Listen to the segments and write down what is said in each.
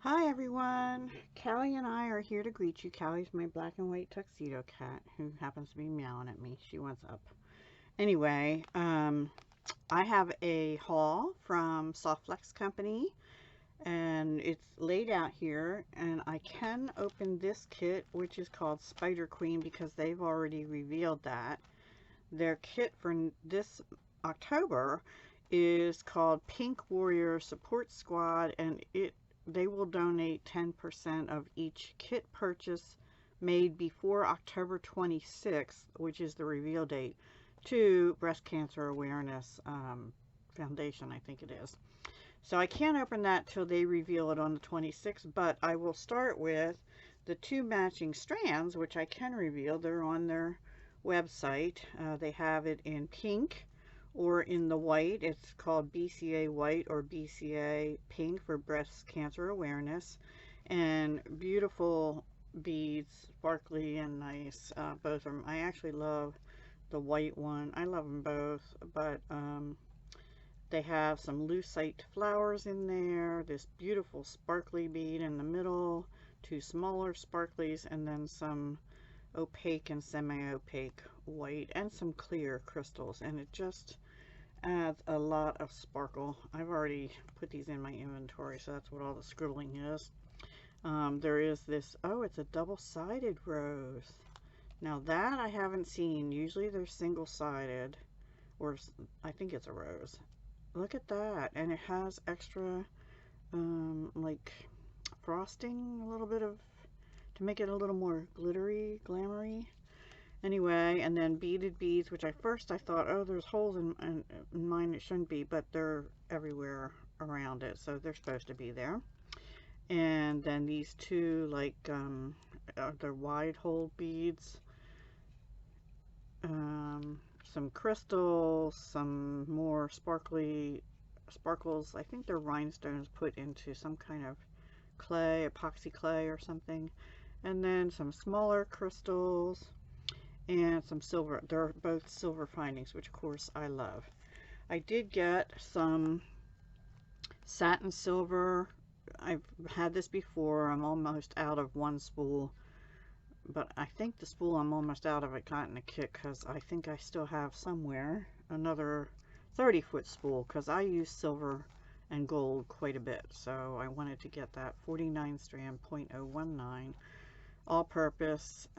Hi everyone, Callie and I are here to greet you. Callie's my black and white tuxedo cat who happens to be meowing at me. She wants up. Anyway, I have a haul from Softflex Company and it's laid out here, and I can open this kit, which is called Spider Queen, because they've already revealed that. Their kit for this October is called Pink Warrior Support Squad, and they will donate 10% of each kit purchase made before October 26th, which is the reveal date, to Breast Cancer Awareness Foundation, I think it is. So I can't open that till they reveal it on the 26th, but I will start with the two matching strands, which I can reveal. They're on their website. They have it in pink or in the white. It's called BCA white or BCA pink for breast cancer awareness. And beautiful beads, sparkly and nice, both of them. I actually love the white one. I love them both, but they have some lucite flowers in there, this beautiful sparkly bead in the middle, two smaller sparklies, and then some opaque and semi-opaque white, and some clear crystals, and it just adds a lot of sparkle. I've already put these in my inventory, so that's what all the scribbling is. There is this, oh, it's a double-sided rose. Now that I haven't seen. Usually they're single-sided, or I think it's a rose. Look at that, and it has extra like frosting, a little bit of, to make it a little more glittery, glamoury. Anyway, and then beaded beads, which I thought, oh, there's holes in mine. It shouldn't be, but they're everywhere around it, so they're supposed to be there. And then these two, like, they're wide hole beads, some crystals, some more sparkles. I think they're rhinestones put into some kind of clay, epoxy clay or something. And then some smaller crystals and some silver. They're both silver findings, which of course I love. I did get some satin silver. I've had this before. I'm almost out of one spool, but I think the spool I'm almost out of it got in a kit, because I think I still have somewhere another 30-foot spool, because I use silver and gold quite a bit, so I wanted to get that 49 strand 0.019 all-purpose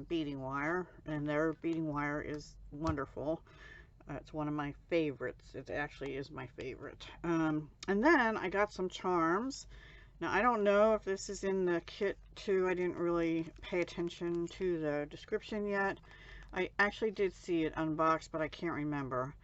beading wire, and their beading wire is wonderful. It's one of my favorites. It actually is my favorite. And then I got some charms. Now, I don't know if this is in the kit too. I didn't really pay attention to the description yet. I actually did see it unboxed, but I can't remember.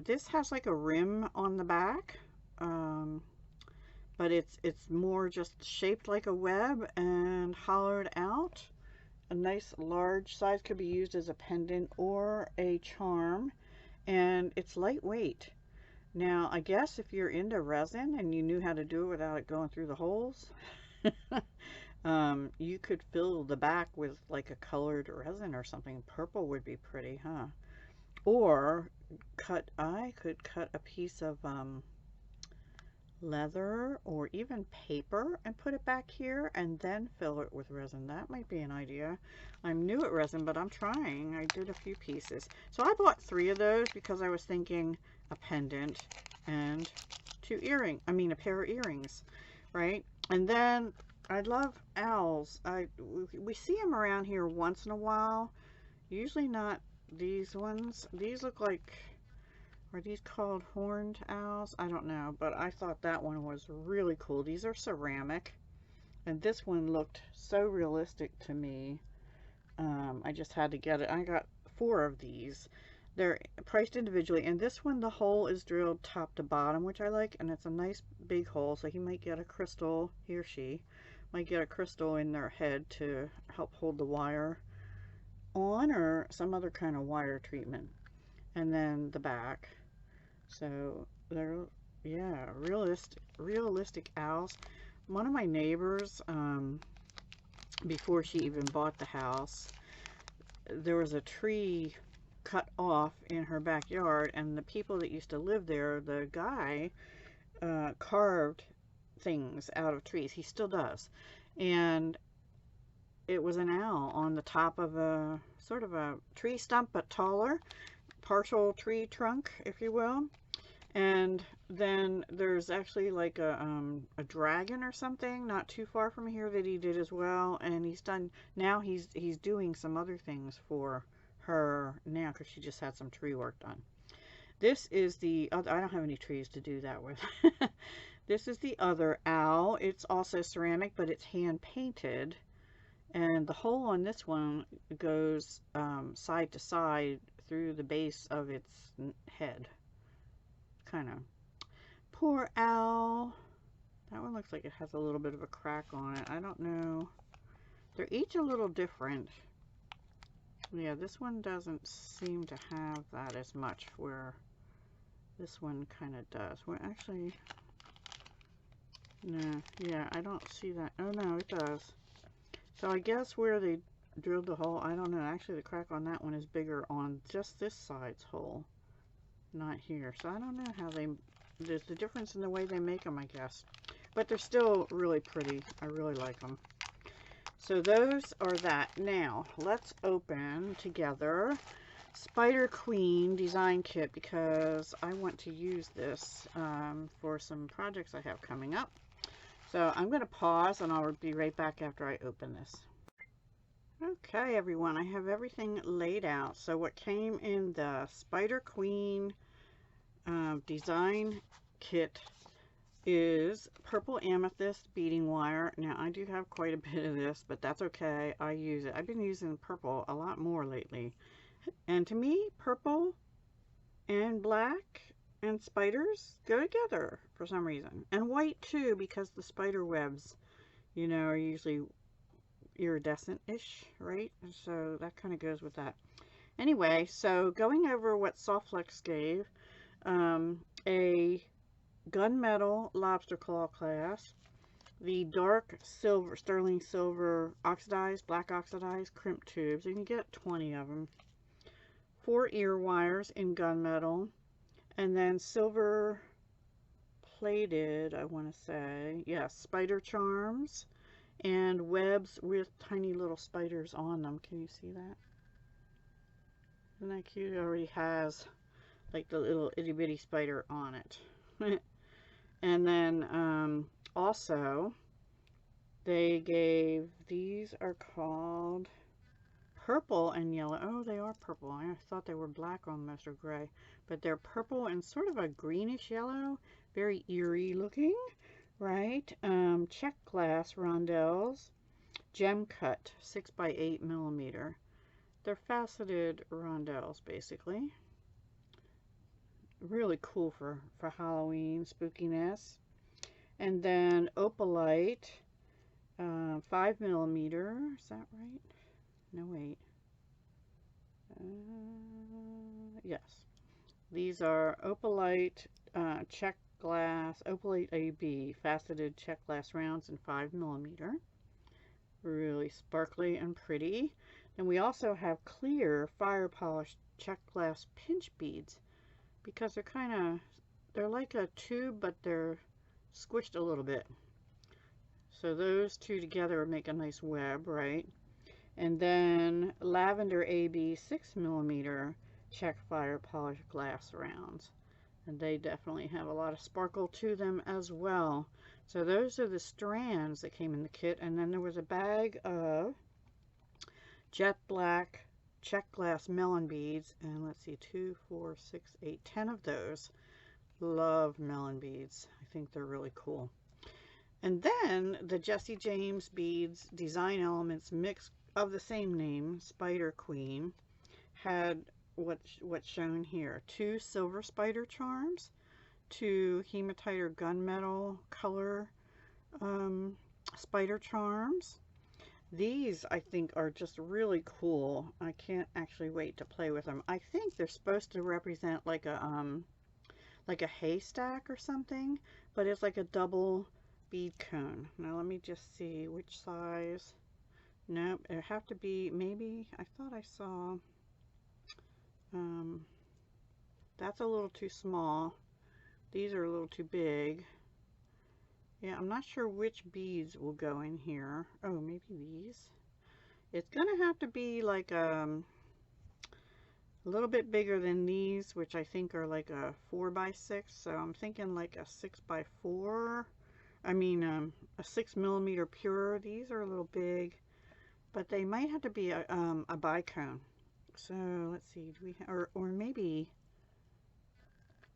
This has like a rim on the back, but it's more just shaped like a web and hollowed out. A nice large size, could be used as a pendant or a charm, and it's lightweight. Now, I guess if you're into resin and you knew how to do it without it going through the holes, you could fill the back with like a colored resin or something. Purple would be pretty, huh? Or I could cut a piece of leather or even paper and put it back here and then fill it with resin. That might be an idea. I'm new at resin, but I'm trying. I did a few pieces. So I bought 3 of those because I was thinking a pendant and a pair of earrings, right? And then I love owls. We see them around here once in a while. Usually not these ones. These look like, are these called horned owls? I don't know, but I thought that one was really cool. These are ceramic, and this one looked so realistic to me. I just had to get it. I got 4 of these. They're priced individually, and this one, the hole is drilled top to bottom, which I like, and it's a nice big hole, so he or she might get a crystal in their head to help hold the wire on, or some other kind of wire treatment. And then the back. So they're, yeah, realistic owls. One of my neighbors, before she even bought the house, there was a tree cut off in her backyard, and the people that used to live there, the guy carved things out of trees. He still does. And it was an owl on the top of a sort of a tree stump, but taller, partial tree trunk, if you will. And then there's actually like a dragon or something not too far from here that he did as well. And he's done, now he's doing some other things for her now because she just had some tree work done. This is the other, I don't have any trees to do that with. This is the other owl. It's also ceramic, but it's hand painted. And the hole on this one goes side to side through the base of its head. Kind of. Poor owl. That one looks like it has a little bit of a crack on it. I don't know. They're each a little different. Yeah, this one doesn't seem to have that as much, where this one kind of does. Well, actually, no. Yeah, I don't see that. Oh, no, it does. So I guess where they drilled the hole, I don't know. Actually, the crack on that one is bigger on just this side's hole, not here. So I don't know how they, there's the difference in the way they make them, I guess. But they're still really pretty. I really like them. So those are that. Now, let's open together Spider Queen design kit, because I want to use this for some projects I have coming up. So I'm going to pause and I'll be right back after I open this. Okay, everyone, I have everything laid out. So what came in the Spider Queen design kit is purple amethyst beading wire. Now, I do have quite a bit of this, but that's okay. I use it. I've been using purple a lot more lately. And to me, purple and black and spiders go together for some reason. And white too, because the spider webs, you know, are usually iridescent-ish, right? So that kind of goes with that. Anyway, so going over what Softflex gave, a gunmetal lobster claw clasp, the dark silver, sterling silver oxidized, black oxidized crimp tubes. You can get 20 of them. 4 ear wires in gunmetal, and then silver plated, I want to say, yes, spider charms and webs with tiny little spiders on them. Can you see that? Isn't that cute? It already has like the little itty bitty spider on it. And then also they gave, these are called purple and yellow. Oh, they are purple. I thought they were black almost, or gray, but they're purple and sort of a greenish yellow, very eerie looking, right? Check glass rondelles, gem cut 6 by 8 millimeter. They're faceted rondelles, basically. Really cool for Halloween spookiness. And then opalite, 5 millimeter. Is that right? No, wait. Yes. These are opalite check glass, opalite AB, faceted check glass rounds in 5 millimeter. Really sparkly and pretty. And we also have clear fire polished check glass pinch beads, because they're kind of, they're like a tube, but they're squished a little bit. So those two together make a nice web, right? And then lavender AB 6 millimeter check fire polished glass rounds. And they definitely have a lot of sparkle to them as well. So those are the strands that came in the kit. And then there was a bag of jet black check glass melon beads. And let's see, 2, 4, 6, 8, 10 of those. Love melon beads. I think they're really cool. And then the Jesse James Beads Design Elements mix of the same name, Spider Queen, had what's shown here: 2 silver spider charms, 2 hematite or gunmetal color spider charms. These, I think, are just really cool. I can't actually wait to play with them. I think they're supposed to represent like a haystack or something, but it's like a double bead cone. Now let me just see which size. Nope, it have to be, maybe, I thought I saw, that's a little too small. These are a little too big. Yeah, I'm not sure which beads will go in here. Oh, maybe these. It's gonna have to be like a little bit bigger than these, which I think are like a 4x6. So I'm thinking like a 6x4. I mean, a 6mm pure. These are a little big, but they might have to be a bicone. So let's see, do we or maybe,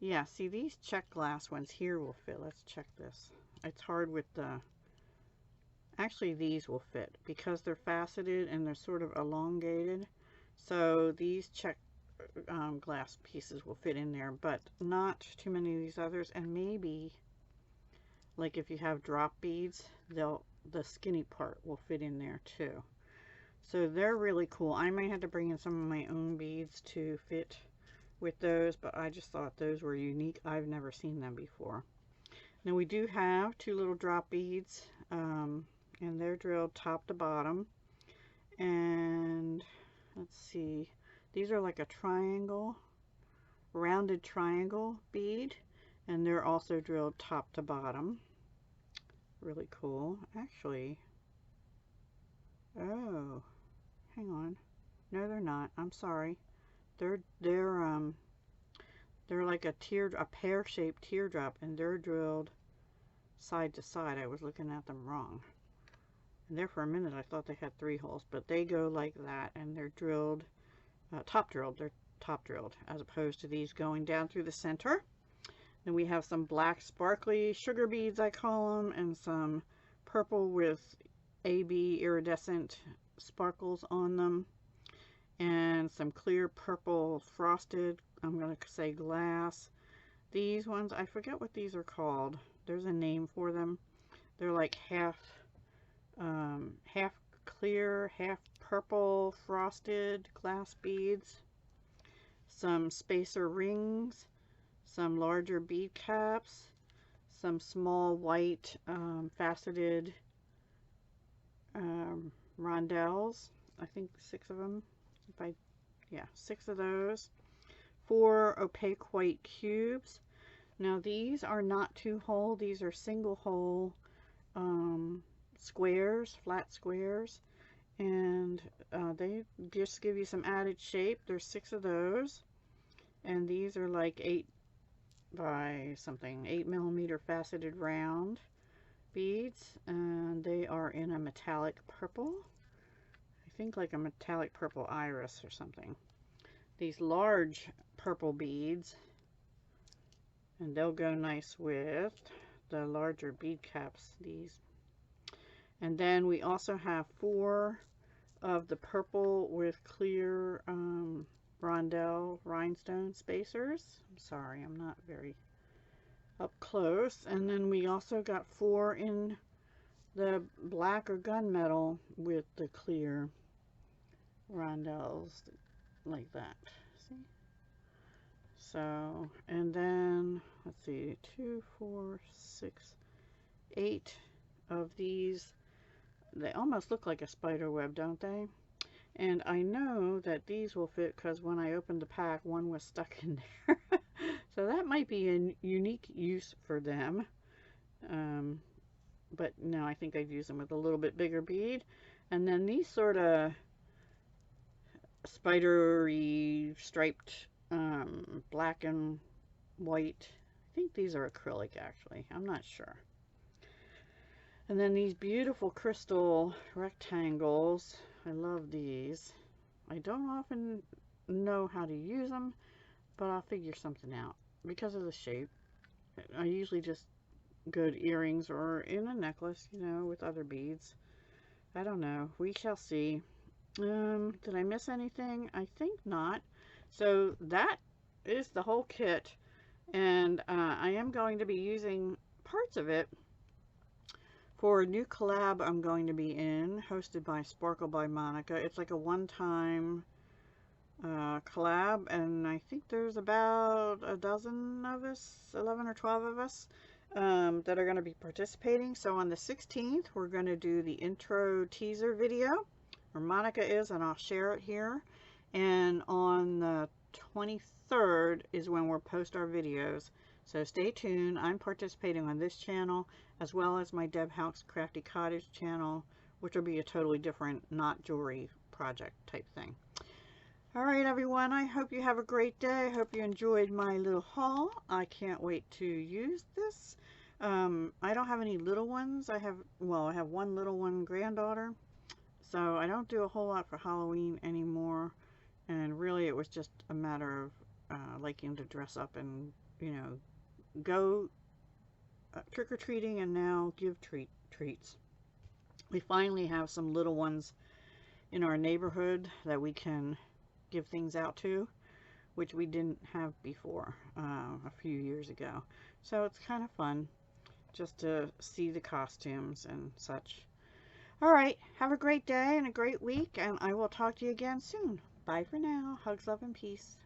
yeah, see these check glass ones here will fit. Let's check this. It's hard with the, actually these will fit because they're faceted and they're sort of elongated. So these check glass pieces will fit in there, but not too many of these others. And maybe like if you have drop beads, the skinny part will fit in there too. So they're really cool. I might have to bring in some of my own beads to fit with those, but I just thought those were unique. I've never seen them before. Now we do have two little drop beads, and they're drilled top to bottom. And let's see, these are like a triangle, rounded triangle bead, and they're also drilled top to bottom. Really cool. Actually, oh, hang on. No, they're not. I'm sorry. They're like a pear-shaped teardrop, and they're drilled side to side. I was looking at them wrong. And there for a minute I thought they had 3 holes, but they go like that, and they're drilled, top drilled. They're top drilled, as opposed to these going down through the center. Then we have some black sparkly sugar beads, I call them, and some purple with AB iridescent sparkles on them, and some clear purple frosted, I'm going to say glass. These ones, I forget what these are called. There's a name for them. They're like half clear, half purple frosted glass beads. Some spacer rings, some larger bead caps, some small white faceted rondelles. I think 6 of them. Yeah, 6 of those. 4 opaque white cubes. Now these are not 2-hole. These are single-hole squares, flat squares, and they just give you some added shape. There's 6 of those, and these are like 8 by something, 8mm faceted round beads, and they are in a metallic purple. I think like a metallic purple iris or something. These large purple beads, and they'll go nice with the larger bead caps, these. And then we also have 4 of the purple with clear rondelle rhinestone spacers. I'm sorry, I'm not very up close. And then we also got 4 in the black or gunmetal with the clear rondelles like that. See? So, and then let's see, 2, 4, 6, 8 of these. They almost look like a spider web, don't they? And I know that these will fit because when I opened the pack, one was stuck in there. So that might be a unique use for them. But no, I think I'd use them with a little bit bigger bead. And then these sort of spidery striped black and white. I think these are acrylic actually. I'm not sure. And then these beautiful crystal rectangles. I love these. I don't often know how to use them, but I'll figure something out because of the shape. I usually just go to earrings or in a necklace, you know, with other beads. I don't know. We shall see. Did I miss anything? I think not. So that is the whole kit, and I am going to be using parts of it for a new collab I'm going to be in, hosted by Sparkle by Monica. It's like a one-time collab, and I think there's about a dozen of us, 11 or 12 of us, that are going to be participating. So on the 16th, we're going to do the intro teaser video, where Monica is, and I'll share it here. And on the 23rd is when we'll post our videos. So stay tuned. I'm participating on this channel as well as my Deb Houck's Crafty Cottage channel, which will be a totally different, not jewelry project type thing. All right, everyone, I hope you have a great day. I hope you enjoyed my little haul. I can't wait to use this. I don't have any little ones. I have one little one granddaughter. So I don't do a whole lot for Halloween anymore. And really it was just a matter of liking to dress up and, you know, go trick-or-treating and now give treats. We finally have some little ones in our neighborhood that we can give things out to, which we didn't have before a few years ago. So it's kind of fun just to see the costumes and such. All right, have a great day and a great week, and I will talk to you again soon. Bye for now. Hugs, love, and peace.